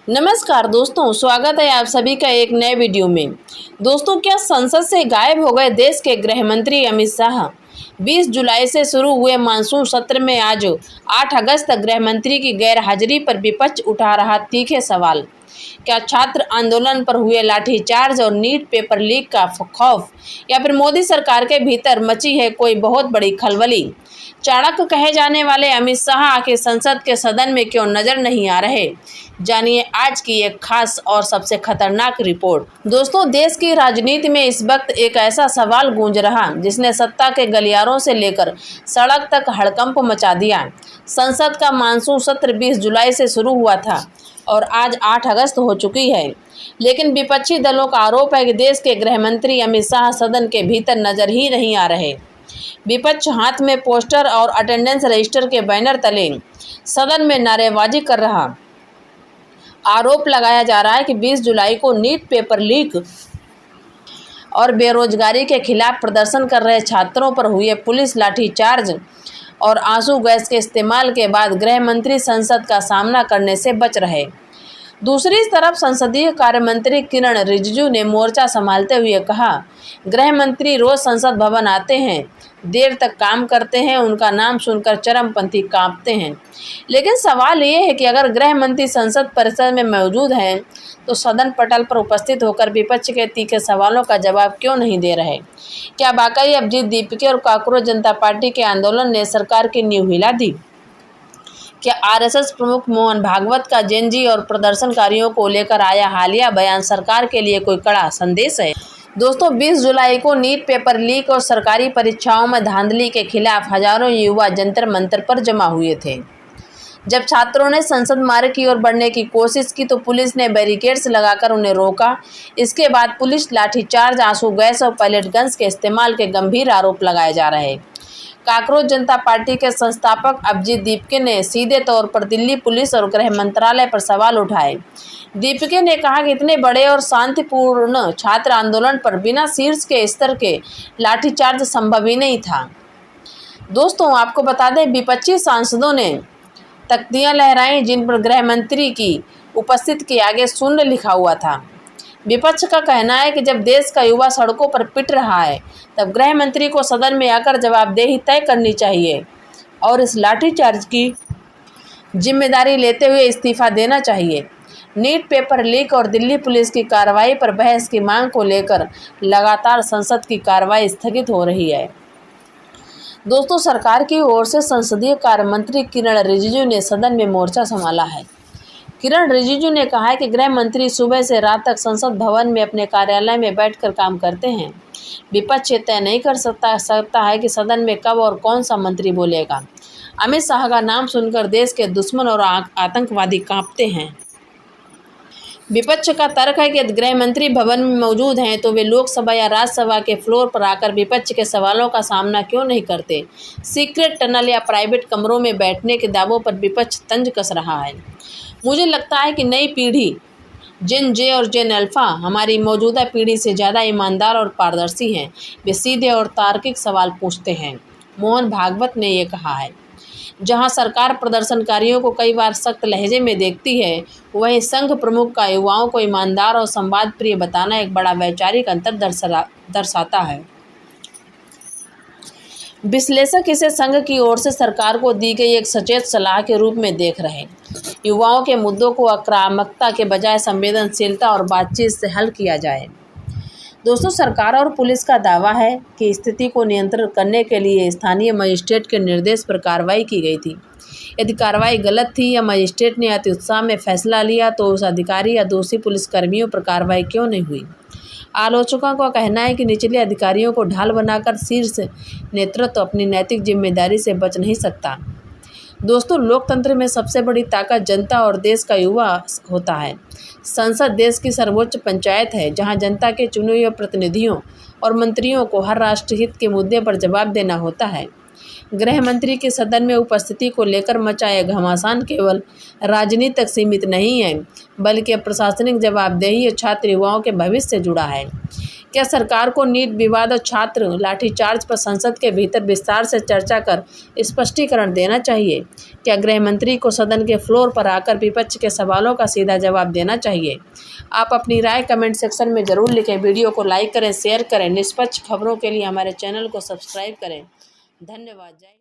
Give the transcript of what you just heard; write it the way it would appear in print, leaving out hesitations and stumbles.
नमस्कार दोस्तों, स्वागत है आप सभी का एक नए वीडियो में। दोस्तों, क्या संसद से गायब हो गए देश के गृह मंत्री अमित शाह? 20 जुलाई से शुरू हुए मानसून सत्र में आज 8 अगस्त तक गृह मंत्री की गैर हाजिरी पर विपक्ष उठा रहा तीखे सवाल। क्या छात्र आंदोलन पर हुए लाठीचार्ज और नीट पेपर लीक का खौफ, या फिर मोदी सरकार के भीतर मची है कोई बहुत बड़ी खलबली? चाणक्य कहे जाने वाले अमित शाह आखिर संसद के सदन में क्यों नजर नहीं आ रहे? जानिए आज की एक खास और सबसे खतरनाक रिपोर्ट। दोस्तों, देश की राजनीति में इस वक्त एक ऐसा सवाल गूंज रहा जिसने सत्ता के गलियारों से लेकर सड़क तक हड़कंप मचा दिया। संसद का मानसून सत्र 20 जुलाई से शुरू हुआ था और आज 8 अगस्त हो चुकी है, लेकिन विपक्षी दलों का आरोप है कि देश के गृह मंत्री अमित शाह सदन के भीतर नजर ही नहीं आ रहे। विपक्ष हाथ में पोस्टर और अटेंडेंस रजिस्टर के बैनर तले सदन में नारेबाजी कर रहा। आरोप लगाया जा रहा है कि 20 जुलाई को नीट पेपर लीक और बेरोजगारी के खिलाफ प्रदर्शन कर रहे छात्रों पर हुए पुलिस लाठीचार्ज और आंसू गैस के इस्तेमाल के बाद गृह मंत्री संसद का सामना करने से बच रहे। दूसरी तरफ संसदीय कार्य मंत्री किरण रिजिजू ने मोर्चा संभालते हुए कहा, गृह मंत्री रोज संसद भवन आते हैं, देर तक काम करते हैं, उनका नाम सुनकर चरमपंथी कांपते हैं। लेकिन सवाल ये है कि अगर गृह मंत्री संसद परिसर में मौजूद हैं तो सदन पटल पर उपस्थित होकर विपक्ष के तीखे सवालों का जवाब क्यों नहीं दे रहे? क्या वाकई अभिजीत दीपके और कांग्रेस जनता पार्टी के आंदोलन ने सरकार की नींव हिला दी? क्या आरएसएस प्रमुख मोहन भागवत का जेनजी और प्रदर्शनकारियों को लेकर आया हालिया बयान सरकार के लिए कोई कड़ा संदेश है? दोस्तों, 20 जुलाई को नीट पेपर लीक और सरकारी परीक्षाओं में धांधली के खिलाफ हजारों युवा जंतर मंतर पर जमा हुए थे। जब छात्रों ने संसद मार्ग की ओर बढ़ने की कोशिश की तो पुलिस ने बैरिकेड्स लगाकर उन्हें रोका। इसके बाद पुलिस लाठीचार्ज, आंसू गैस और पैलेट गन्स के इस्तेमाल के गंभीर आरोप लगाए जा रहे हैं। कांग्रेस जनता पार्टी के संस्थापक अभिजीत दीपके ने सीधे तौर पर दिल्ली पुलिस और गृह मंत्रालय पर सवाल उठाए। दीपके ने कहा कि इतने बड़े और शांतिपूर्ण छात्र आंदोलन पर बिना शीर्ष के स्तर के लाठीचार्ज संभव ही नहीं था। दोस्तों, आपको बता दें, विपक्षी सांसदों ने तख्तियां लहराई जिन पर गृह मंत्री की उपस्थिति के आगे शून्य लिखा हुआ था। विपक्ष का कहना है कि जब देश का युवा सड़कों पर पिट रहा है तब गृह मंत्री को सदन में आकर जवाबदेही तय करनी चाहिए और इस लाठीचार्ज की जिम्मेदारी लेते हुए इस्तीफा देना चाहिए। नीट पेपर लीक और दिल्ली पुलिस की कार्रवाई पर बहस की मांग को लेकर लगातार संसद की कार्रवाई स्थगित हो रही है। दोस्तों, सरकार की ओर से संसदीय कार्य मंत्री किरण रिजिजू ने सदन में मोर्चा संभाला है। किरण रिजिजू ने कहा है कि गृह मंत्री सुबह से रात तक संसद भवन में अपने कार्यालय में बैठकर काम करते हैं। विपक्ष ये तय नहीं कर सकता है कि सदन में कब और कौन सा मंत्री बोलेगा। अमित शाह का नाम सुनकर देश के दुश्मन और आतंकवादी कांपते हैं। विपक्ष का तर्क है कि यदि गृह मंत्री भवन में मौजूद हैं तो वे लोकसभा या राज्यसभा के फ्लोर पर आकर विपक्ष के सवालों का सामना क्यों नहीं करते। सीक्रेट टनल या प्राइवेट कमरों में बैठने के दावों पर विपक्ष तंज कस रहा है। मुझे लगता है कि नई पीढ़ी जेन जे और जेन अल्फा हमारी मौजूदा पीढ़ी से ज़्यादा ईमानदार और पारदर्शी हैं। वे सीधे और तार्किक सवाल पूछते हैं, मोहन भागवत ने ये कहा है। जहां सरकार प्रदर्शनकारियों को कई बार सख्त लहजे में देखती है, वहीं संघ प्रमुख का युवाओं को ईमानदार और संवाद प्रिय बताना एक बड़ा वैचारिक अंतर दर्शाता है। विश्लेषक इसे संघ की ओर से सरकार को दी गई एक सचेत सलाह के रूप में देख रहे हैं। युवाओं के मुद्दों को आक्रामकता के बजाय संवेदनशीलता और बातचीत से हल किया जाए। दोस्तों, सरकार और पुलिस का दावा है कि स्थिति को नियंत्रित करने के लिए स्थानीय मजिस्ट्रेट के निर्देश पर कार्रवाई की गई थी। यदि कार्रवाई गलत थी या मजिस्ट्रेट ने अति उत्साह में फैसला लिया तो उस अधिकारी या दोषी पुलिसकर्मियों पर कार्रवाई क्यों नहीं हुई? आलोचकों का कहना है कि निचले अधिकारियों को ढाल बनाकर शीर्ष नेतृत्व अपनी नैतिक जिम्मेदारी से बच नहीं सकता। दोस्तों, लोकतंत्र में सबसे बड़ी ताकत जनता और देश का युवा होता है। संसद देश की सर्वोच्च पंचायत है जहां जनता के चुने हुए प्रतिनिधियों और मंत्रियों को हर राष्ट्रहित के मुद्दे पर जवाब देना होता है। गृह मंत्री की सदन में उपस्थिति को लेकर मचा यह घमासान केवल राजनीति तक सीमित नहीं है, बल्कि प्रशासनिक जवाबदेही और छात्र युवाओं के भविष्य से जुड़ा है। क्या सरकार को नीट विवाद और छात्र लाठीचार्ज पर संसद के भीतर विस्तार से चर्चा कर स्पष्टीकरण देना चाहिए? क्या गृह मंत्री को सदन के फ्लोर पर आकर विपक्ष के सवालों का सीधा जवाब देना चाहिए? आप अपनी राय कमेंट सेक्शन में ज़रूर लिखें। वीडियो को लाइक करें, शेयर करें। निष्पक्ष खबरों के लिए हमारे चैनल को सब्सक्राइब करें। धन्यवाद। जय